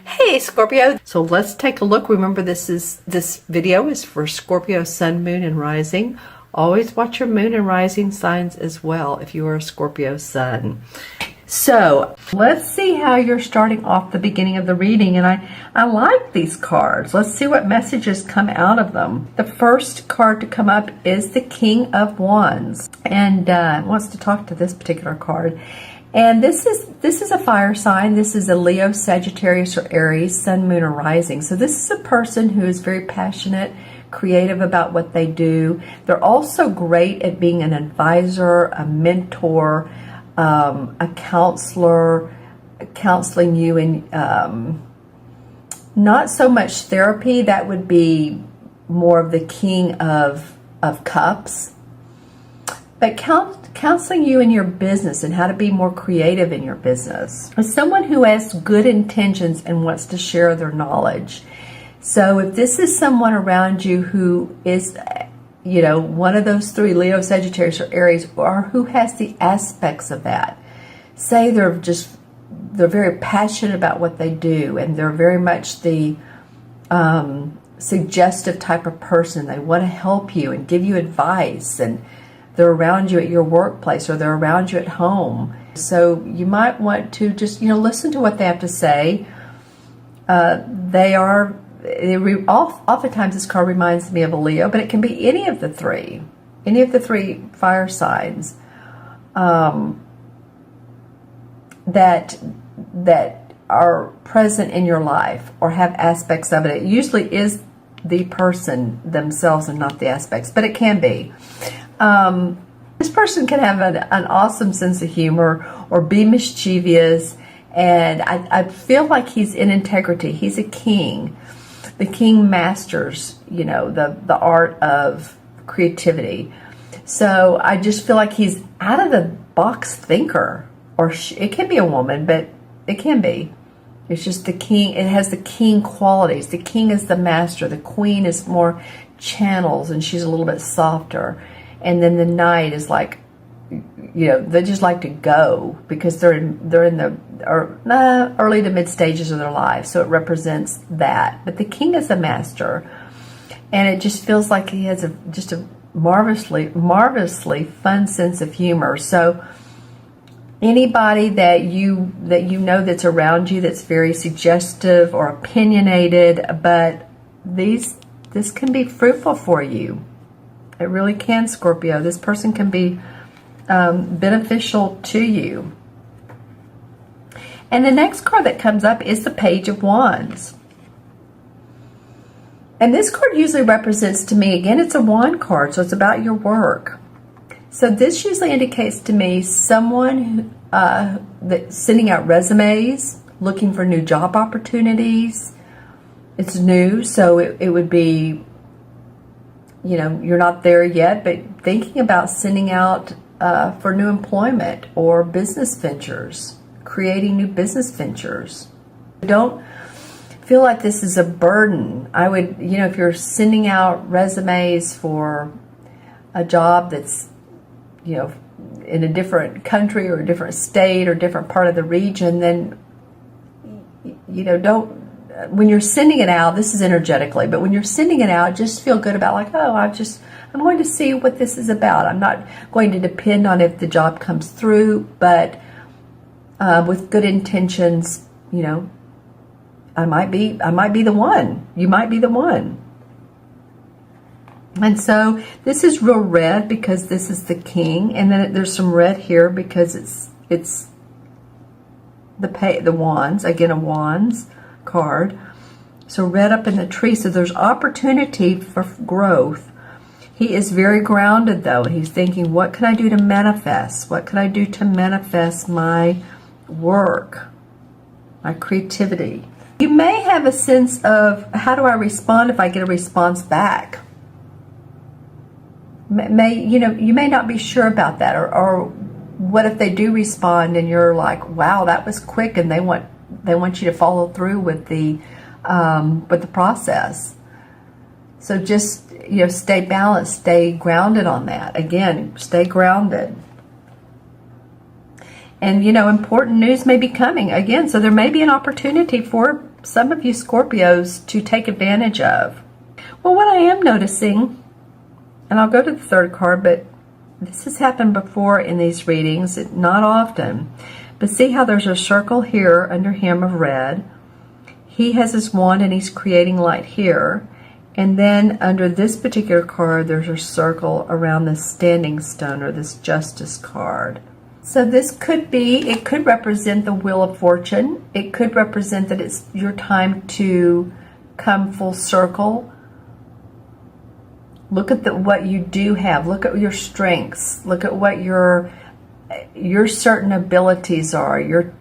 Hey Scorpio, so let's take a look. Remember, this video is for Scorpio sun, moon, and rising. Always watch your moon and rising signs as well if you are a Scorpio sun. So let's see how you're starting off the beginning of the reading, and I like these cards. Let's see what messages come out of them. The first card to come up is the King of Wands, and wants to talk to this particular card. And this is a fire sign. This is a Leo, Sagittarius, or Aries, sun, moon, or rising. So this is a person who is very passionate, creative about what they do. They're also great at being an advisor, a mentor, a counselor, counseling you in not so much therapy. That would be more of the King of Cups. But counseling you in your business and how to be more creative in your business. As someone who has good intentions and wants to share their knowledge. So if this is someone around you who is, one of those three, Leo, Sagittarius, or Aries, or who has the aspects of that, say they're very passionate about what they do, and they're very much the suggestive type of person. They want to help you and give you advice, and they're around you at your workplace, or they're around you at home. So you might want to just, listen to what they have to say. Oftentimes this card reminds me of a Leo, but it can be any of the three fire signs that are present in your life or have aspects of it. It usually is the person themselves and not the aspects, but it can be. This person can have an awesome sense of humor or be mischievous, and I feel like he's in integrity. He's a king. The king masters, the art of creativity. So I just feel like he's out of the box thinker, or it can be a woman, but it can be. It's just the king. It has the king qualities. The king is the master. The queen is more channels, and she's a little bit softer. And then the knight is like, they just like to go because they're in the early to mid stages of their life. So it represents that. But the king is a master, and it just feels like he has just a marvelously fun sense of humor. So anybody that you know that's around you that's very suggestive or opinionated, but this can be fruitful for you. It really can, Scorpio. This person can be beneficial to you. And the next card that comes up is the Page of Wands. And this card usually represents to me, again, it's a wand card, so it's about your work. So this usually indicates to me someone that's sending out resumes, looking for new job opportunities. It's new, so it would be, you're not there yet, but thinking about sending out for new employment or business ventures, creating new business ventures. Don't feel like this is a burden. I would, if you're sending out resumes for a job that's, in a different country or a different state or different part of the region, then, when you're sending it out, this is energetically, but when you're sending it out, just feel good about like, I'm going to see what this is about. I'm not going to depend on if the job comes through, but with good intentions, I might be the one. You might be the one. And so this is real red because this is the king, and then there's some red here because it's the wands, again a wands card. So red up in the tree, so there's opportunity for growth. He is very grounded though. He's thinking, what can I do to manifest? What can I do to manifest my work, my creativity? You may have a sense of, how do I respond if I get a response back? You may not be sure about that, or what if they do respond and you're like, wow, that was quick, and they want you to follow through with the process. So just stay balanced, stay grounded on that. Again, stay grounded. And important news may be coming again, so there may be an opportunity for some of you Scorpios to take advantage of. Well, what I am noticing, and I'll go to the third card, but this has happened before in these readings, not often. But see how there's a circle here under him of red. He has his wand and he's creating light here. And then under this particular card, there's a circle around this standing stone or this justice card. So this could be, it could represent the wheel of fortune. It could represent that it's your time to come full circle. Look at what you do have. Look at your strengths. Look at what your certain abilities are, your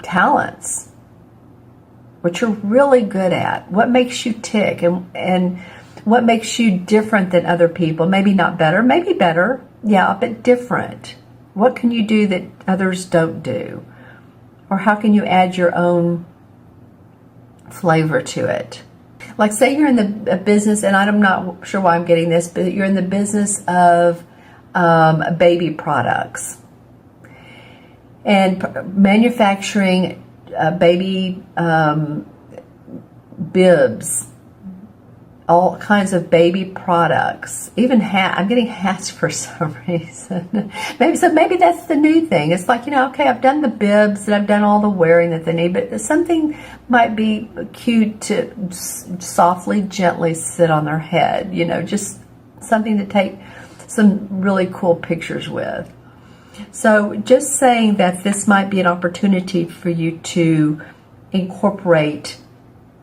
talents, what you're really good at, what makes you tick, and what makes you different than other people. Maybe not better, maybe better, yeah, but different. What can you do that others don't do? Or how can you add your own flavor to it? Like say you're in the business, and I'm not sure why I'm getting this, but you're in the business of baby products and manufacturing baby bibs, all kinds of baby products, even hat. I'm getting hats for some reason. Maybe that's the new thing. It's like, okay, I've done the bibs and I've done all the wearing that they need, but something might be cute to softly, gently sit on their head, just something to take some really cool pictures with. So just saying that this might be an opportunity for you to incorporate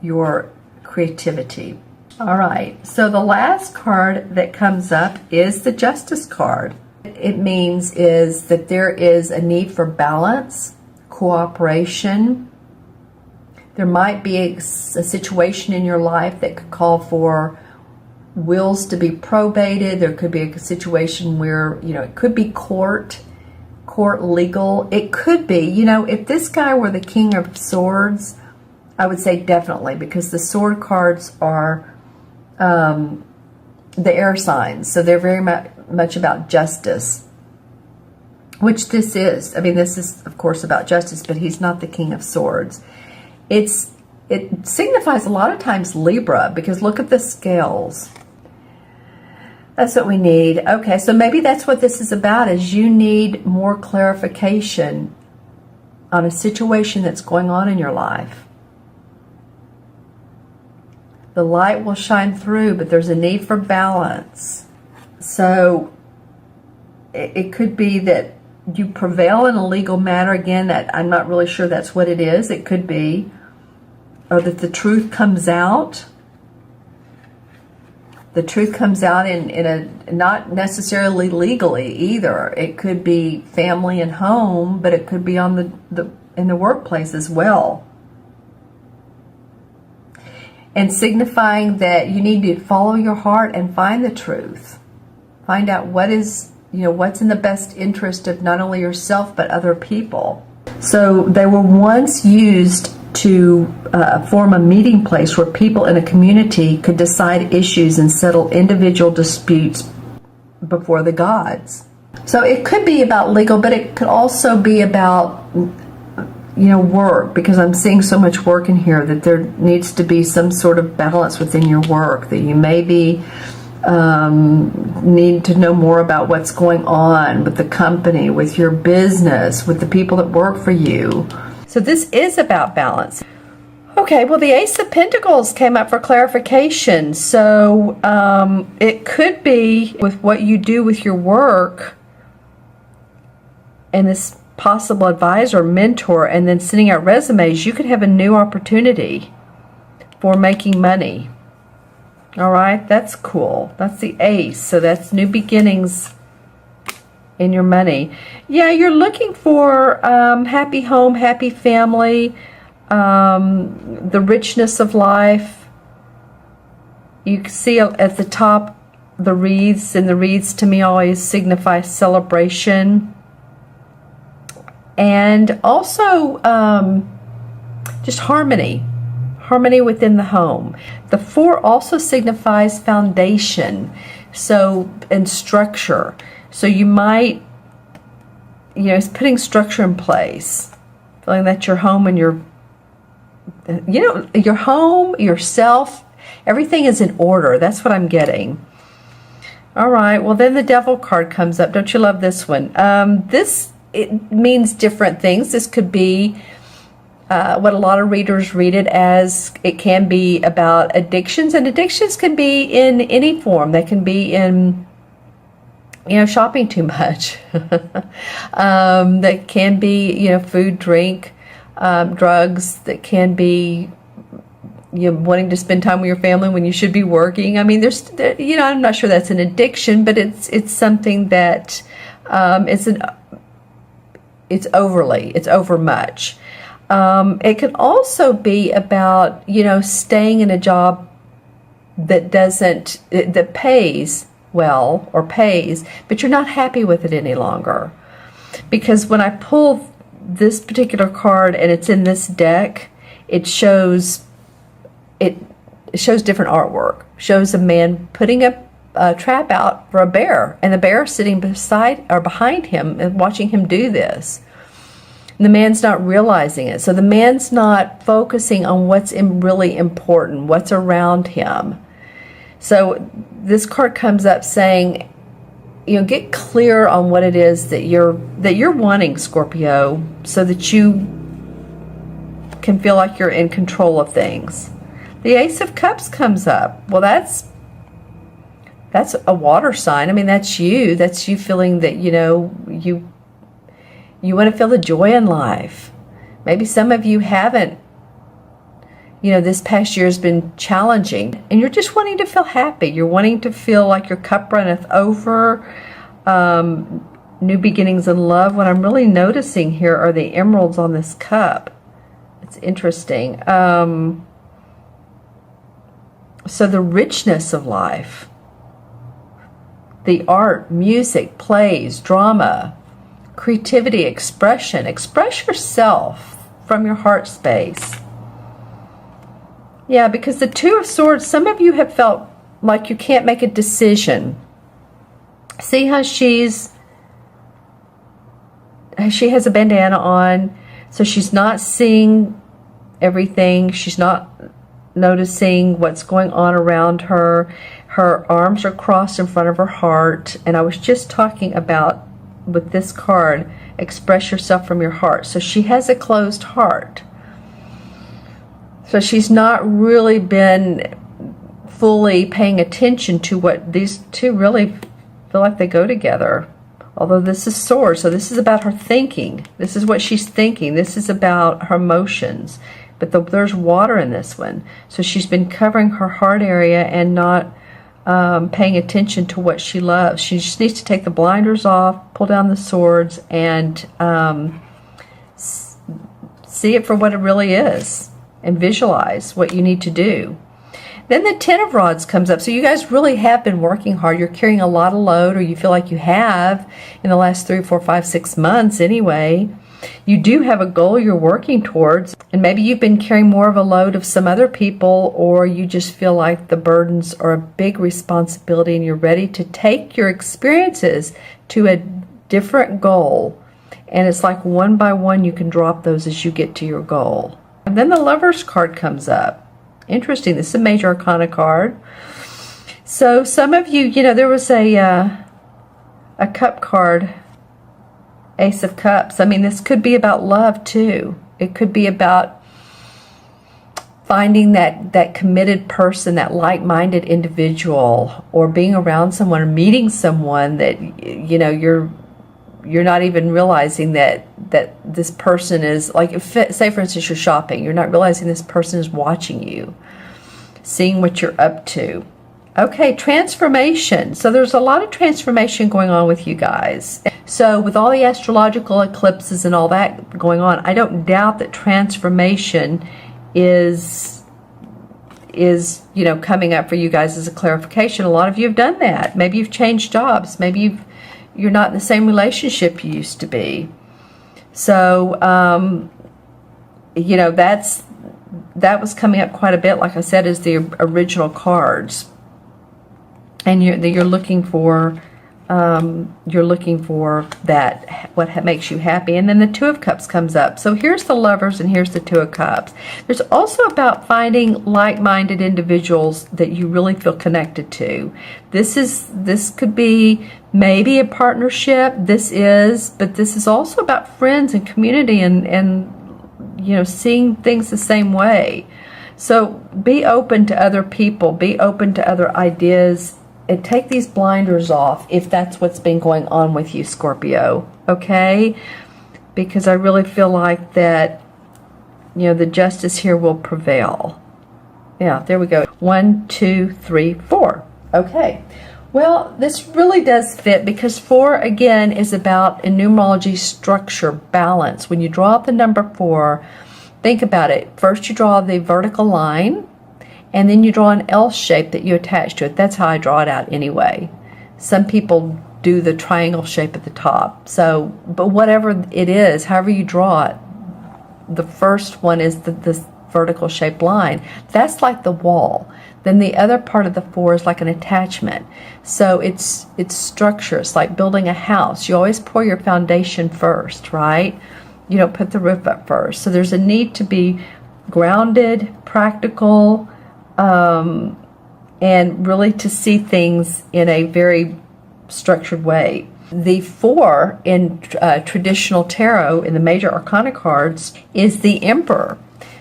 your creativity. All right, so the last card that comes up is the Justice card. It means is that there is a need for balance, cooperation. There might be a situation in your life that could call for wills to be probated. There could be a situation where, it could be court legal. It could be, if this guy were the King of Swords, I would say definitely, because the sword cards are the air signs. So they're very much about justice, which this is. I mean, this is, of course, about justice, but he's not the King of Swords. It signifies a lot of times Libra, because look at the scales. That's what we need. Okay, so maybe that's what this is about, is you need more clarification on a situation that's going on in your life. The light will shine through, but there's a need for balance. So it could be that you prevail in a legal matter. Again, that I'm not really sure that's what it is. It could be, or that the truth comes out. The truth comes out in a not necessarily legally either. It could be family and home, but it could be on in the workplace as well. And signifying that you need to follow your heart and find the truth. Find out what is, what's in the best interest of not only yourself but other people. So they were once used to form a meeting place where people in a community could decide issues and settle individual disputes before the gods. So it could be about legal, but it could also be about work, because I'm seeing so much work in here that there needs to be some sort of balance within your work, that you maybe need to know more about what's going on with the company, with your business, with the people that work for you. So this is about balance. Okay, well, the Ace of Pentacles came up for clarification. So it could be with what you do with your work and this possible advisor, mentor, and then sending out resumes, you could have a new opportunity for making money. All right, that's cool. That's the Ace. So that's new beginnings in your money. Yeah, you're looking for happy home, happy family, the richness of life. You can see at the top the wreaths, and the wreaths to me always signify celebration. And also just harmony within the home. The 4 also signifies foundation, and structure. So you might, it's putting structure in place, feeling that your home and your you know, your home, yourself, everything is in order. That's what I'm getting. All right, well, then the Devil card comes up. Don't you love this one? It means different things. This could be what a lot of readers read it as. It can be about addictions, and addictions can be in any form. They can be in, you know, shopping too much. That can be, you know, food, drink, drugs. That can be, you know, wanting to spend time with your family when you should be working. I mean, you know, I'm not sure that's an addiction, but it's something that it's over much. It can also be about, you know, staying in a job that pays well or pays, but you're not happy with it any longer. Because when I pull this particular card and it's in this deck, it shows different artwork. It shows a man putting a trap out for a bear, and the bear sitting beside or behind him and watching him do this. And the man's not realizing it. So the man's not focusing on what's really important, what's around him. So this card comes up saying, you know, get clear on what it is that you're wanting, Scorpio, so that you can feel like you're in control of things. The Ace of Cups comes up. Well, that's a water sign. I mean, that's you. That's you feeling that, you know, you want to feel the joy in life. Maybe some of you haven't. You know, this past year has been challenging, and you're just wanting to feel happy. You're wanting to feel like your cup runneth over. New beginnings in love. What I'm really noticing here are the emeralds on this cup. It's interesting. So the richness of life, the art, music, plays, drama, creativity, expression. Express yourself from your heart space. Yeah, because the Two of Swords, some of you have felt like you can't make a decision. See how she has a bandana on, so she's not seeing everything. She's not noticing what's going on around her. Her arms are crossed in front of her heart. And I was just talking about, with this card, express yourself from your heart. So she has a closed heart. So she's not really been fully paying attention to what these two really feel like they go together. Although this is Swords, so this is about her thinking. This is what she's thinking. This is about her emotions. But there's water in this one. So she's been covering her heart area and not paying attention to what she loves. She just needs to take the blinders off, pull down the swords, and see it for what it really is, and visualize what you need to do. Then the Ten of Rods comes up. So you guys really have been working hard. You're carrying a lot of load, or you feel like you have in the last 3, 4, 5, 6 months anyway. You do have a goal you're working towards, and maybe you've been carrying more of a load of some other people, or you just feel like the burdens are a big responsibility and you're ready to take your experiences to a different goal. And it's like one by one you can drop those as you get to your goal. And then the Lover's card comes up. Interesting. This is a major arcana card. So some of you, you know, there was a cup card, Ace of Cups. I mean, this could be about love too. It could be about finding that committed person, that like-minded individual, or being around someone or meeting someone that, you know, you're not even realizing that this person is, like, say for instance you're shopping, you're not realizing this person is watching you, seeing what you're up to. Okay, transformation. So there's a lot of transformation going on with you guys. So with all the astrological eclipses and all that going on, I don't doubt that transformation is you know, coming up for you guys as a clarification. A lot of you have done that. Maybe you've changed jobs. Maybe you're not in the same relationship you used to be. So you know, that was coming up quite a bit, like I said, as the original cards. And you're looking for you're looking for that, what makes you happy. And then the Two of Cups comes up. So here's the Lovers and here's the Two of Cups. There's also about finding like-minded individuals that you really feel connected to. This could be maybe a partnership. But this is also about friends and community and you know, seeing things the same way. So be open to other people, be open to other ideas, and take these blinders off if that's what's been going on with you, Scorpio, okay? Because I really feel like that, you know, the justice here will prevail. Yeah, there we go. 1, 2, 3, 4. Okay. Well, this really does fit because 4, again, is about, in numerology, structure, balance. When you draw out the number 4, think about it. First, you draw the vertical line, and then you draw an L shape that you attach to it. That's how I draw it out anyway. Some people do the triangle shape at the top. So, but whatever it is, however you draw it, the first one is this vertical shaped line. That's like the wall. Then the other part of the 4 is like an attachment. So it's structure. It's like building a house. You always pour your foundation first, right? You don't put the roof up first. So there's a need to be grounded, practical, and really to see things in a very structured way. The 4 in traditional tarot, in the major arcana cards, is the Emperor.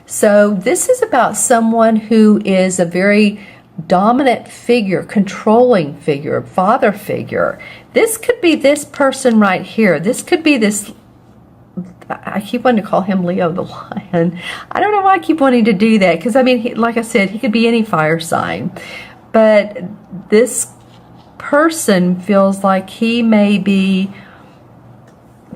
So this is about someone who is a very dominant figure, controlling figure, father figure. This could be this person right here. This could be this, I keep wanting to call him Leo the Lion. I don't know why I keep wanting to do that, because I mean, like I said, he could be any fire sign. But this person feels like he may be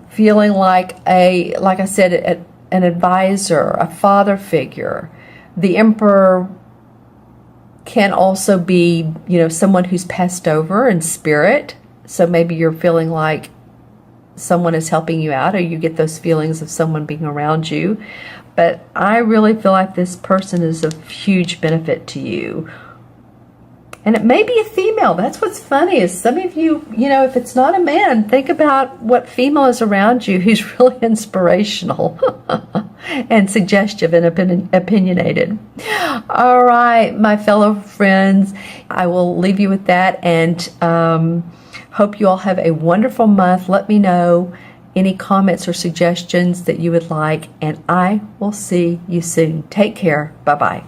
feeling like like I said, an advisor, a father figure. The Emperor can also be, you know, someone who's passed over in spirit. So maybe you're feeling like someone is helping you out, or you get those feelings of someone being around you. But I really feel like this person is of huge benefit to you. And it may be a female. That's what's funny, is some of you, you know, if it's not a man, think about what female is around you who's really inspirational and suggestive and opinionated. All right, my fellow friends, I will leave you with that, and hope you all have a wonderful month. Let me know any comments or suggestions that you would like, and I will see you soon. Take care. Bye-bye.